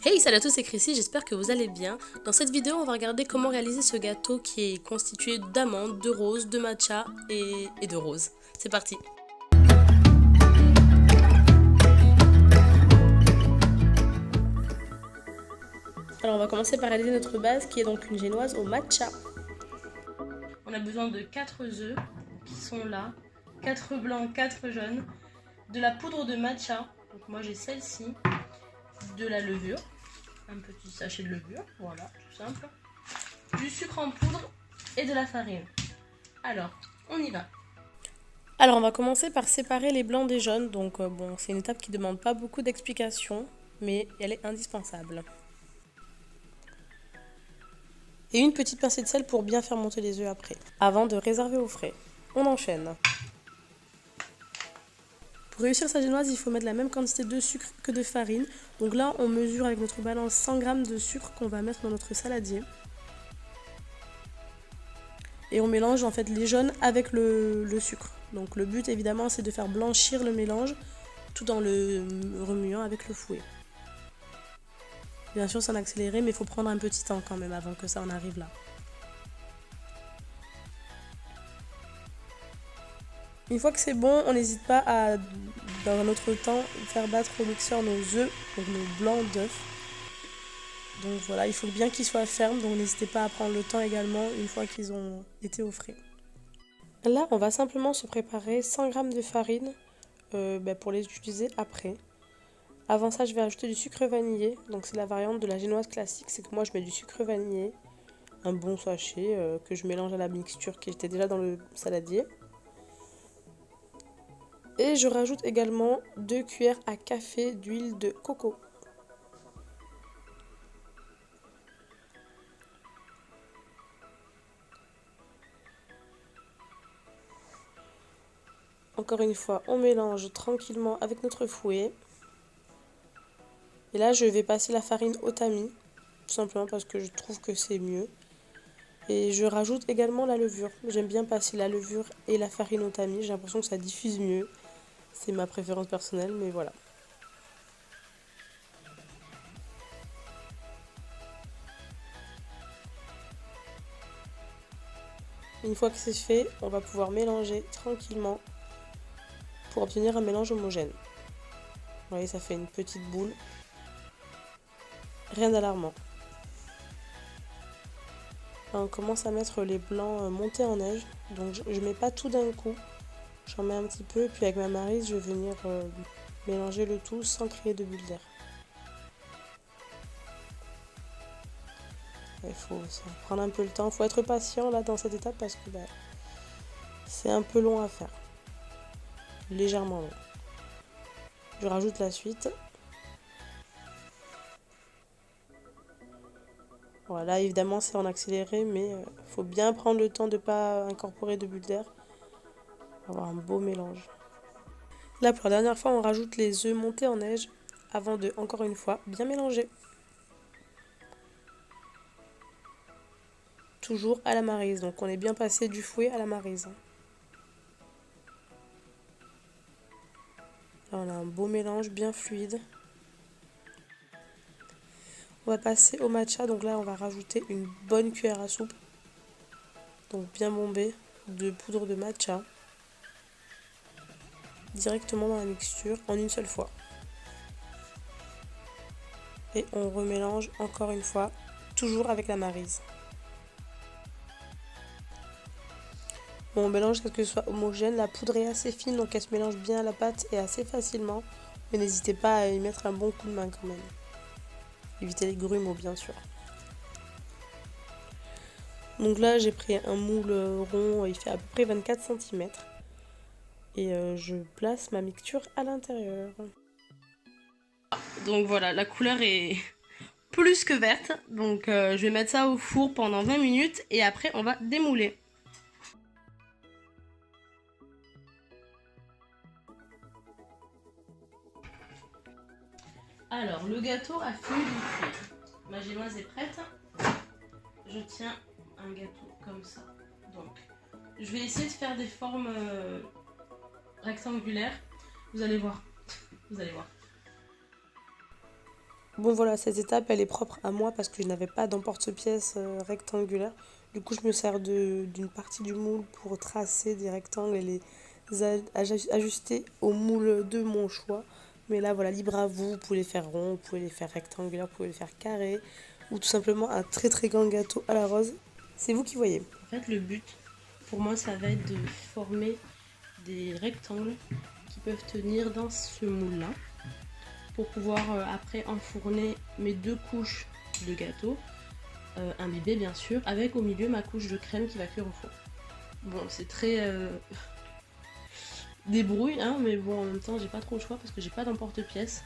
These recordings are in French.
Hey, salut à tous, c'est Chrissy, j'espère que vous allez bien. Dans cette vidéo, on va regarder comment réaliser ce gâteau qui est constitué d'amandes, de roses, de matcha et de roses. C'est parti. Alors on va commencer par réaliser notre base qui est donc une génoise au matcha. On a besoin de 4 œufs qui sont là, 4 blancs, 4 jaunes, de la poudre de matcha, donc moi j'ai celle-ci, de la levure, un petit sachet de levure, voilà, tout simple, du sucre en poudre et de la farine. Alors, on y va. Alors, on va commencer par séparer les blancs des jaunes. Donc, bon, c'est une étape qui ne demande pas beaucoup d'explications, mais elle est indispensable. Et une petite pincée de sel pour bien faire monter les œufs après, avant de réserver au frais. On enchaîne. Pour réussir sa génoise, il faut mettre la même quantité de sucre que de farine. Donc là, on mesure avec notre balance 100 g de sucre qu'on va mettre dans notre saladier. Et on mélange en fait les jaunes avec le sucre. Donc le but évidemment c'est de faire blanchir le mélange tout en le remuant avec le fouet. Bien sûr c'est en accéléré mais il faut prendre un petit temps quand même avant que ça en arrive là. Une fois que c'est bon, on n'hésite pas à, dans notre temps, faire battre au mixeur nos œufs, donc nos blancs d'œufs. Donc voilà, il faut bien qu'ils soient fermes, donc n'hésitez pas à prendre le temps également une fois qu'ils ont été au frais. Là, on va simplement se préparer 100 g de farine pour les utiliser après. Avant ça, je vais ajouter du sucre vanillé. Donc c'est la variante de la génoise classique, c'est que moi je mets du sucre vanillé, un bon sachet que je mélange à la mixture qui était déjà dans le saladier. Et je rajoute également 2 cuillères à café d'huile de coco. Encore une fois, on mélange tranquillement avec notre fouet. Et là, je vais passer la farine au tamis, tout simplement parce que je trouve que c'est mieux. Et je rajoute également la levure. J'aime bien passer la levure et la farine au tamis, j'ai l'impression que ça diffuse mieux. C'est ma préférence personnelle, mais voilà. Une fois que c'est fait, on va pouvoir mélanger tranquillement pour obtenir un mélange homogène. Vous voyez, ça fait une petite boule. Rien d'alarmant. Là, on commence à mettre les blancs montés en neige. Donc je mets pas tout d'un coup. J'en mets un petit peu. Puis avec ma maryse, je vais venir mélanger le tout sans créer de bulles d'air. Il faut prendre un peu le temps. Il faut être patient là dans cette étape parce que c'est un peu long à faire. Légèrement long. Je rajoute la suite. Voilà, évidemment c'est en accéléré, mais il faut bien prendre le temps de ne pas incorporer de bulles d'air. Avoir un beau mélange. Là pour la dernière fois, on rajoute les œufs montés en neige avant de, encore une fois, bien mélanger. Toujours à la maryse, donc on est bien passé du fouet à la maryse. Là on a un beau mélange bien fluide. On va passer au matcha, donc là on va rajouter une bonne cuillère à soupe, donc bien bombée, de poudre de matcha, directement dans la mixture en une seule fois. Et on remélange encore une fois, toujours avec la maryse. Bon, on mélange jusqu'à ce que ce soit homogène, la poudre est assez fine donc elle se mélange bien à la pâte et assez facilement, mais n'hésitez pas à y mettre un bon coup de main quand même. Évitez les grumeaux bien sûr. Donc là j'ai pris un moule rond, il fait à peu près 24 cm. Et je place ma mixture à l'intérieur. Donc voilà, la couleur est plus que verte. Donc je vais mettre ça au four pendant 20 minutes et après on va démouler. Alors le gâteau a fini de cuire. Ma génoise est prête. Je tiens un gâteau comme ça. Donc je vais essayer de faire des formes rectangulaires. Vous allez voir. Vous allez voir. Bon voilà, cette étape elle est propre à moi parce que je n'avais pas d'emporte-pièce rectangulaire. Du coup je me sers d'une partie du moule pour tracer des rectangles et les ajuster au moule de mon choix. Mais là voilà, libre à vous, vous pouvez les faire ronds, vous pouvez les faire rectangulaires, vous pouvez les faire carrés ou tout simplement un très très grand gâteau à la rose. C'est vous qui voyez. En fait le but pour moi ça va être de former des rectangles qui peuvent tenir dans ce moule là, pour pouvoir après enfourner mes 2 couches de gâteau, imbibé bien sûr, avec au milieu ma couche de crème qui va cuire au four. Bon, c'est très débrouille, hein, mais bon, en même temps, j'ai pas trop le choix parce que j'ai pas d'emporte-pièce.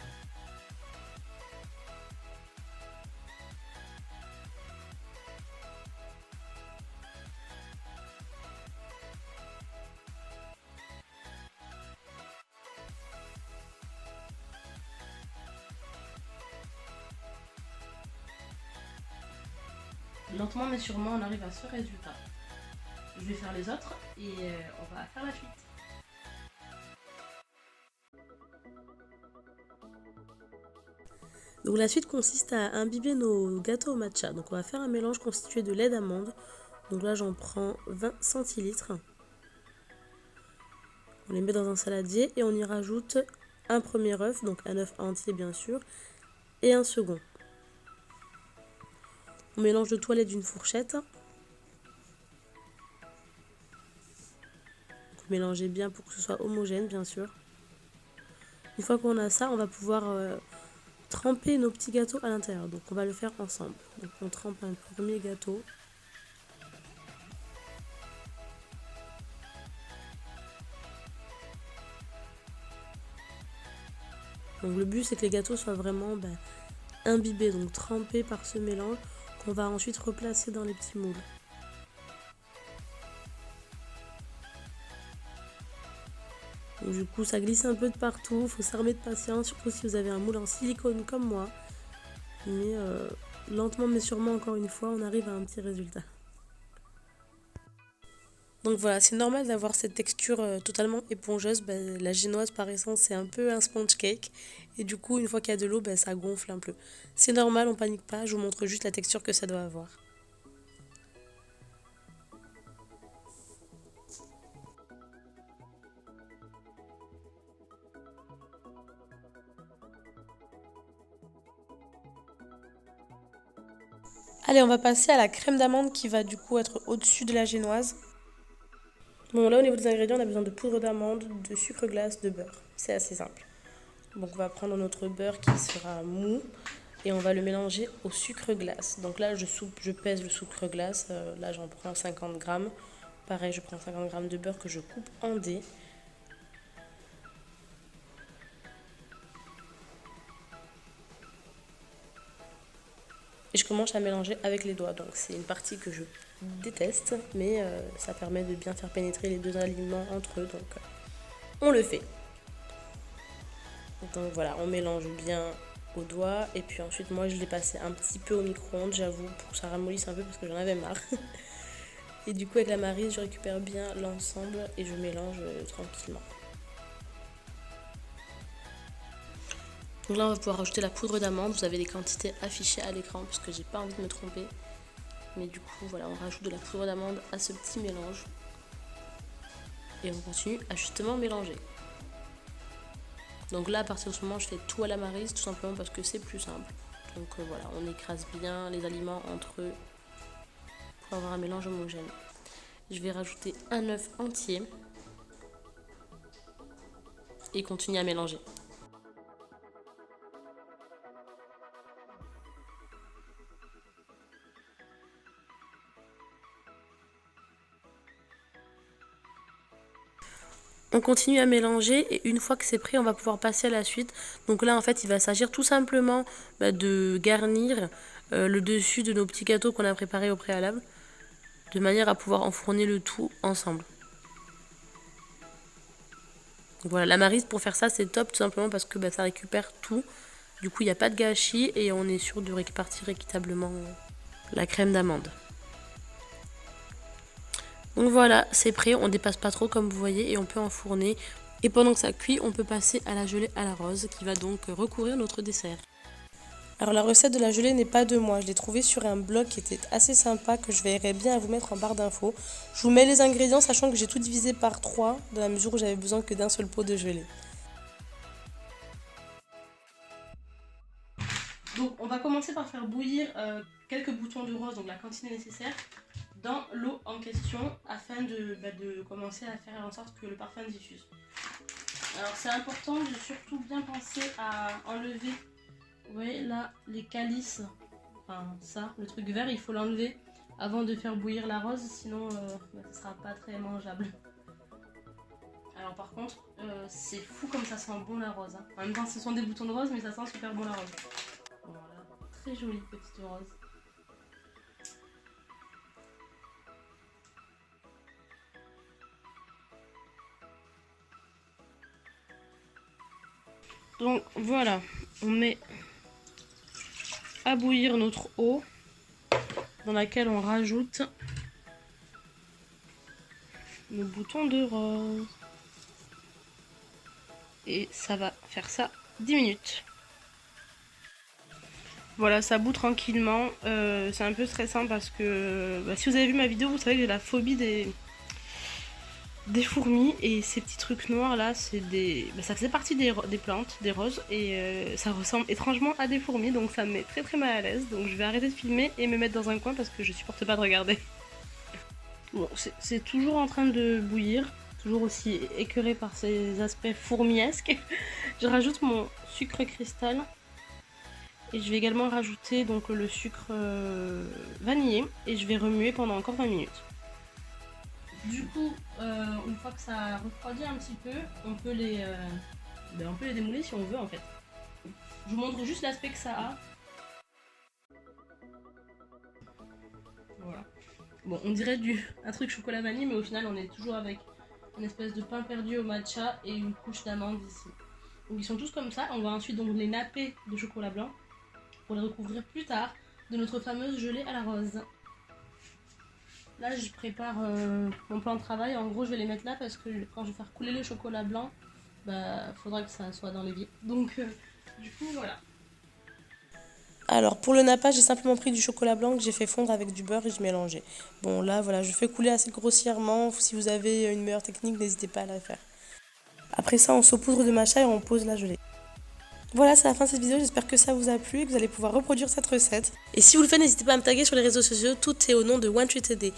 Lentement mais sûrement on arrive à ce résultat. Je vais faire les autres et on va faire la suite. Donc la suite consiste à imbiber nos gâteaux au matcha. Donc on va faire un mélange constitué de lait d'amande. Donc là j'en prends 20 centilitres. On les met dans un saladier et on y rajoute un premier œuf, donc un œuf entier bien sûr, et un second. On mélange le tout à l'aide d'une fourchette. Donc, mélangez bien pour que ce soit homogène bien sûr. Une fois qu'on a ça, on va pouvoir tremper nos petits gâteaux à l'intérieur. Donc on va le faire ensemble. Donc on trempe un premier gâteau. Donc le but c'est que les gâteaux soient vraiment imbibés, donc trempés par ce mélange qu'on va ensuite replacer dans les petits moules. Donc, du coup ça glisse un peu de partout, il faut s'armer de patience, surtout si vous avez un moule en silicone comme moi. Mais lentement mais sûrement, encore une fois, on arrive à un petit résultat. Donc voilà, c'est normal d'avoir cette texture totalement épongeuse. La génoise par essence c'est un peu un sponge cake. Et du coup une fois qu'il y a de l'eau, ça gonfle un peu. C'est normal, on panique pas, je vous montre juste la texture que ça doit avoir. Allez, on va passer à la crème d'amande qui va du coup être au-dessus de la génoise. Bon, là au niveau des ingrédients, on a besoin de poudre d'amande, de sucre glace, de beurre. C'est assez simple. Donc on va prendre notre beurre qui sera mou et on va le mélanger au sucre glace. Donc là je pèse le sucre glace, là j'en prends 50 grammes. Pareil, je prends 50 grammes de beurre que je coupe en dés. Et je commence à mélanger avec les doigts. Donc c'est une partie que je déteste, mais ça permet de bien faire pénétrer les 2 aliments entre eux. Donc on le fait. Donc voilà, on mélange bien au doigt. Et puis ensuite, moi je l'ai passé un petit peu au micro-ondes, j'avoue, pour que ça ramollisse un peu parce que j'en avais marre. Et du coup avec la maryse, je récupère bien l'ensemble et je mélange tranquillement. Donc là on va pouvoir rajouter la poudre d'amande. Vous avez les quantités affichées à l'écran parce que j'ai pas envie de me tromper. Mais du coup voilà, on rajoute de la poudre d'amande à ce petit mélange. Et on continue à justement mélanger. Donc là à partir de ce moment je fais tout à la maryse, tout simplement parce que c'est plus simple. Donc voilà, on écrase bien les aliments entre eux pour avoir un mélange homogène. Je vais rajouter un œuf entier et continuer à mélanger. On continue à mélanger et une fois que c'est prêt, on va pouvoir passer à la suite. Donc là, en fait, il va s'agir tout simplement de garnir le dessus de nos petits gâteaux qu'on a préparés au préalable, de manière à pouvoir enfourner le tout ensemble. Donc voilà, la maryse pour faire ça, c'est top tout simplement parce que ça récupère tout. Du coup, il n'y a pas de gâchis et on est sûr de répartir équitablement la crème d'amande. Donc voilà, c'est prêt, on dépasse pas trop comme vous voyez et on peut enfourner. Et pendant que ça cuit, on peut passer à la gelée à la rose qui va donc recouvrir notre dessert. Alors la recette de la gelée n'est pas de moi, je l'ai trouvée sur un blog qui était assez sympa que je verrai bien à vous mettre en barre d'infos. Je vous mets les ingrédients sachant que j'ai tout divisé par 3 dans la mesure où j'avais besoin que d'un seul pot de gelée. Donc on va commencer par faire bouillir quelques boutons de rose, donc la quantité nécessaire, dans l'eau en question afin de commencer à faire en sorte que le parfum diffuse. Alors c'est important de surtout bien penser à enlever, vous voyez là, les calices, enfin ça, le truc vert, il faut l'enlever avant de faire bouillir la rose, sinon ce sera pas très mangeable. Alors par contre, c'est fou comme ça sent bon la rose. Hein. En même temps ce sont des boutons de rose mais ça sent super bon la rose. Voilà, très jolie petite rose. Donc voilà, on met à bouillir notre eau dans laquelle on rajoute nos boutons de rose. Et ça va faire ça 10 minutes. Voilà, ça bout tranquillement. C'est un peu stressant parce que si vous avez vu ma vidéo, vous savez que j'ai la phobie des fourmis, et ces petits trucs noirs là, c'est ça faisait partie des plantes, des roses, et ça ressemble étrangement à des fourmis, donc ça me met très mal à l'aise. Donc je vais arrêter de filmer et me mettre dans un coin parce que je supporte pas de regarder. Bon, c'est toujours en train de bouillir, toujours aussi écœurée par ces aspects fourmiesques. Je rajoute mon sucre cristal et je vais également rajouter donc le sucre vanillé et je vais remuer pendant encore 20 minutes. Du coup, une fois que ça a refroidi un petit peu, on peut les démouler si on veut en fait. Je vous montre juste l'aspect que ça a. Voilà. Bon, on dirait un truc chocolat vanille, mais au final on est toujours avec une espèce de pain perdu au matcha et une couche d'amande ici. Donc ils sont tous comme ça. On va ensuite donc les napper de chocolat blanc pour les recouvrir plus tard de notre fameuse gelée à la rose. Là je prépare mon plan de travail. En gros je vais les mettre là parce que quand je vais faire couler le chocolat blanc, faudra que ça soit dans l'évier. Donc du coup voilà. Alors pour le nappage, j'ai simplement pris du chocolat blanc que j'ai fait fondre avec du beurre et je mélangeais. Bon là voilà, je fais couler assez grossièrement. Si vous avez une meilleure technique, n'hésitez pas à la faire. Après ça, on saupoudre de matcha et on pose la gelée. Voilà, c'est la fin de cette vidéo, j'espère que ça vous a plu et que vous allez pouvoir reproduire cette recette. Et si vous le faites, n'hésitez pas à me taguer sur les réseaux sociaux, tout est au nom de One Treat a Day.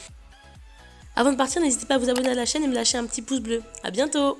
Avant de partir, n'hésitez pas à vous abonner à la chaîne et me lâcher un petit pouce bleu. A bientôt!